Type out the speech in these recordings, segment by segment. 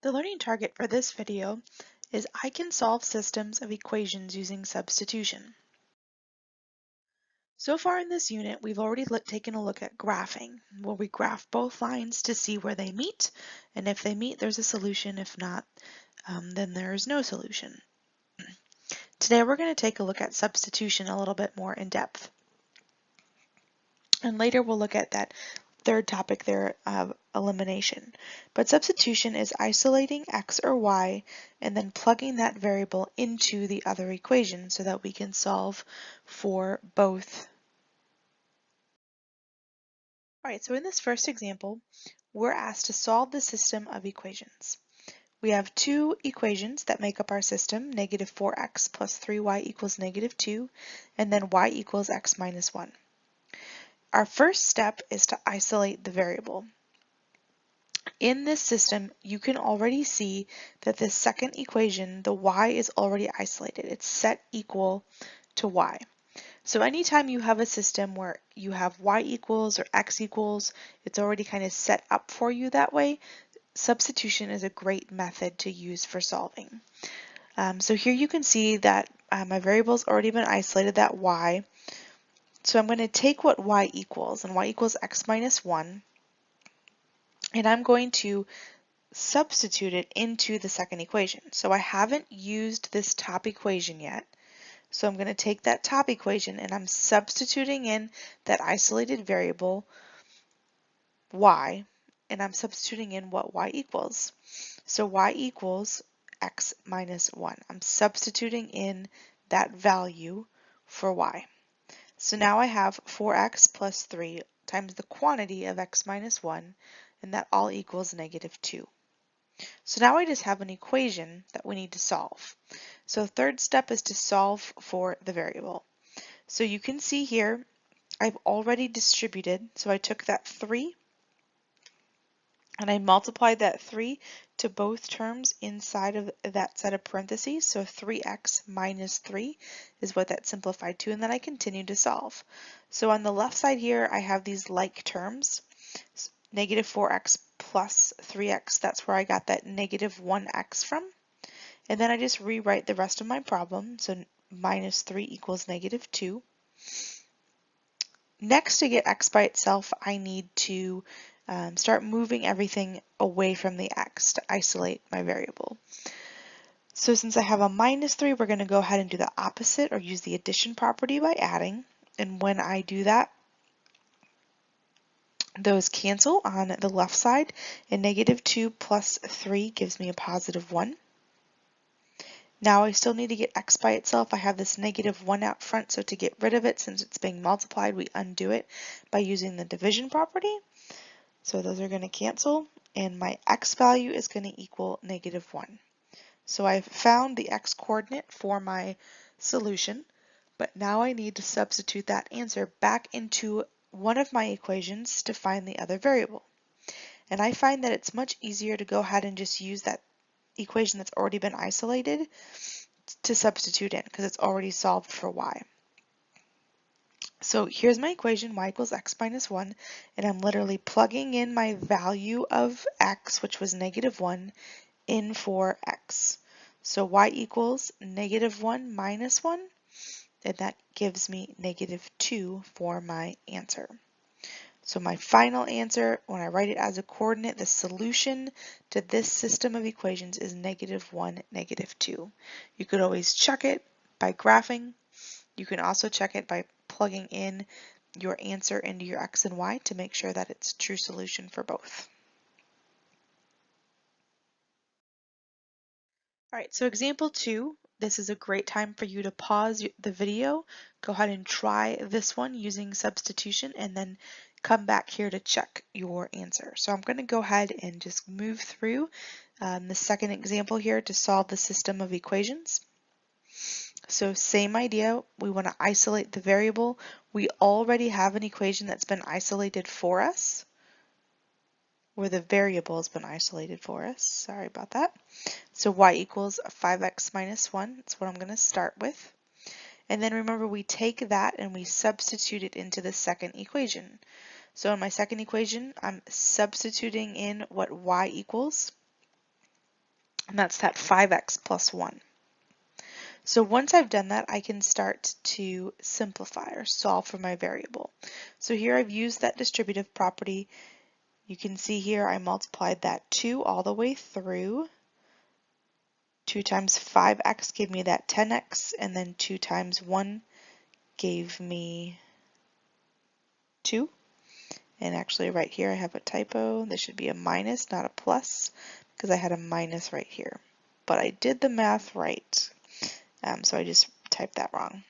The learning target for this video is I can solve systems of equations using substitution. So far in this unit, we've already taken a look at graphing, where we graph both lines to see where they meet, and if they meet, there's a solution. If not, then there is no solution. Today, we're going to take a look at substitution a little bit more in depth. And later, we'll look at that third topic there of elimination. But substitution is isolating x or y and then plugging that variable into the other equation so that we can solve for both. All right, so in this first example, we're asked to solve the system of equations. We have two equations that make up our system, negative 4x plus 3y equals negative 2, and then y equals x minus 1. Our first step is to isolate the variable. In this system, you can already see that the second equation, the y is already isolated. It's set equal to y. So anytime you have a system where you have y equals or x equals, it's already kind of set up for you that way. Substitution is a great method to use for solving. So here you can see that my variable's already been isolated, that y. So I'm going to take what y equals, and y equals x minus 1, and I'm going to substitute it into the second equation. So I haven't used this top equation yet. So I'm going to take that top equation and I'm substituting in that isolated variable y, and I'm substituting in what y equals. So y equals x minus 1. I'm substituting in that value for y. So now I have 4x plus 3 times the quantity of x minus 1, and that all equals negative 2. So now I just have an equation that we need to solve. So the third step is to solve for the variable. So you can see here I've already distributed. So I took that 3 and I multiplied that 3 to both terms inside of that set of parentheses. So 3x minus 3 is what that simplified to, and then I continue to solve. So on the left side here I have these like terms. Negative 4x plus 3x, that's where I got that negative 1x from. And then I just rewrite the rest of my problem. So minus 3 equals negative 2. Next, to get x by itself, I need to start moving everything away from the x to isolate my variable. So since I have a minus 3, we're going to go ahead and do the opposite, or use the addition property by adding. And when I do that, those cancel on the left side, and negative 2 plus 3 gives me a positive 1. Now I still need to get x by itself. I have this negative 1 out front, so to get rid of it, since it's being multiplied, we undo it by using the division property. So those are going to cancel, and my x value is going to equal negative 1. So I've found the x coordinate for my solution, but now I need to substitute that answer back into one of my equations to find the other variable. And I find that it's much easier to go ahead and just use that equation that's already been isolated to substitute in, because it's already solved for y. So here's my equation, y equals x minus 1, and I'm literally plugging in my value of x, which was negative 1, in for x. So y equals negative 1 minus 1, and that gives me negative 2 for my answer. So my final answer, when I write it as a coordinate, the solution to this system of equations is negative 1, negative 2. You could always check it by graphing. You can also check it by plugging in your answer into your x and y to make sure that it's a true solution for both. All right, so example 2, this is a great time for you to pause the video, go ahead and try this one using substitution, and then come back here to check your answer. So I'm going to go ahead and just move through the second example here to solve the system of equations. So same idea, we want to isolate the variable. We already have an equation that's been isolated for us, where the variable has been isolated for us. Sorry about that. So y equals 5x minus 1. That's what I'm going to start with. And then remember, we take that and we substitute it into the second equation. So in my second equation, I'm substituting in what y equals. and that's that 5x plus 1. So once I've done that, I can start to simplify or solve for my variable. So here I've used that distributive property. You can see here I multiplied that 2 all the way through. 2 times 5x gave me that 10x, and then 2 times 1 gave me 2. And actually right here I have a typo. This should be a minus, not a plus, because I had a minus right here. But I did the math right, so I just typed that wrong.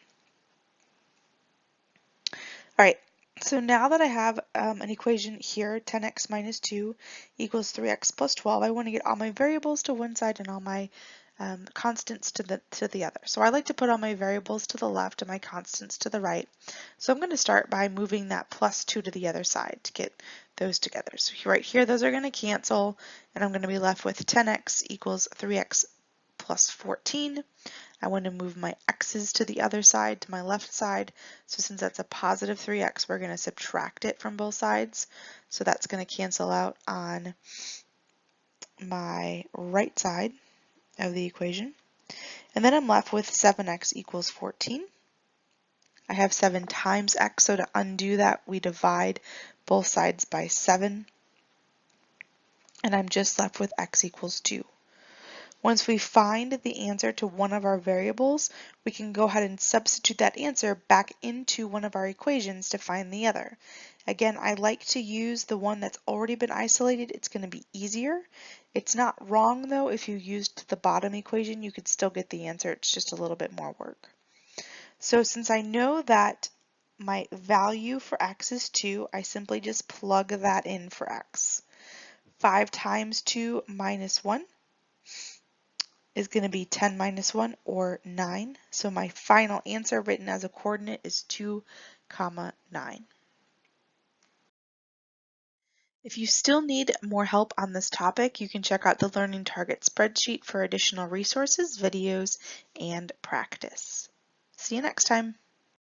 All right, so now that I have an equation here, 10x minus 2 equals 3x plus 12, I want to get all my variables to one side and all my constants to the other. So I like to put all my variables to the left and my constants to the right. So I'm going to start by moving that plus 2 to the other side to get those together. So right here, those are going to cancel, and I'm going to be left with 10x equals 3x plus 14. I want to move my x's to the other side, to my left side. So since that's a positive 3x, we're going to subtract it from both sides. So that's going to cancel out on my right side of the equation. And then I'm left with 7x equals 14. I have 7 times x, so to undo that, we divide both sides by 7. And I'm just left with x equals 2. Once we find the answer to one of our variables, we can go ahead and substitute that answer back into one of our equations to find the other. Again, I like to use the one that's already been isolated. It's going to be easier. It's not wrong though. If you used the bottom equation, you could still get the answer. It's just a little bit more work. So since I know that my value for x is 2, I simply just plug that in for x. 5 times 2 minus 1 is going to be 10 minus 1, or 9. So my final answer written as a coordinate is 2, 9. If you still need more help on this topic, you can check out the Learning Target spreadsheet for additional resources, videos, and practice. See you next time.